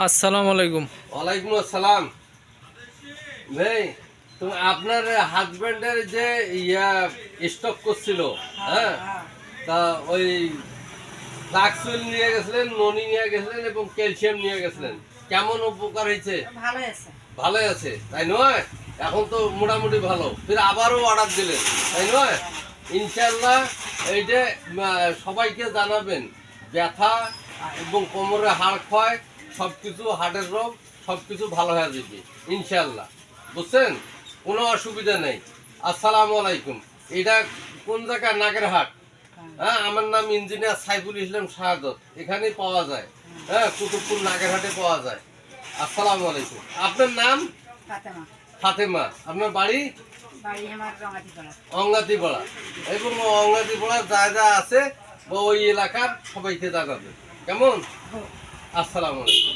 আসসালামু আলাইকুম। ওয়ালাইকুম আসসালাম। ভাই, তো আপনার হাজবেন্ডের যে ইয়া স্টক করছিল, হ্যাঁ, তা ওই ফ্লাক্সুইল নিয়ে গেছিলেন, ননি নিয়ে গেছিলেন এবং ক্যালসিয়াম নিয়ে গেছিলেন। কেমন উপকার হয়েছে? ভালো আছে। ভালোই আছে, তাই নয়? এখন তো মোটামুটি ভালো। ফির আবারও অর্ডার দিলেন, তাই নয়? ইনশাল্লাহ এইটা সবাইকে জানাবেন। ব্যথা এবং কোমরে হাড় ক্ষয়, সব কিছু, হার্টের রোগ, সব কিছু ভালো হয়ে যাবে ইনশাল্লাহ। বুঝছেন? কোনো অসুবিধা নেই। আসসালামু আলাইকুম। এটা কোন জায়গা? নাগেরহাট। হ্যাঁ, আমার নাম ইঞ্জিনিয়ার সাইফুল ইসলাম শাহাদত। এখানেই পাওয়া যায়। হ্যাঁ, কুতুবপুর নাগেরহাটে পাওয়া যায়। আসসালামু আলাইকুম। আপনার নাম? ফাতেমা। ফাতেমা। আপনার বাড়ি? বাড়ি আমার রঙাতিপাড়া। অঙ্গাতিপাড়া। এবং অঙ্গাতিপাড়া যা যা আছে বা ওই এলাকার সবাইকে জানাবেন। কেমন? আসসালামু আলাইকুম।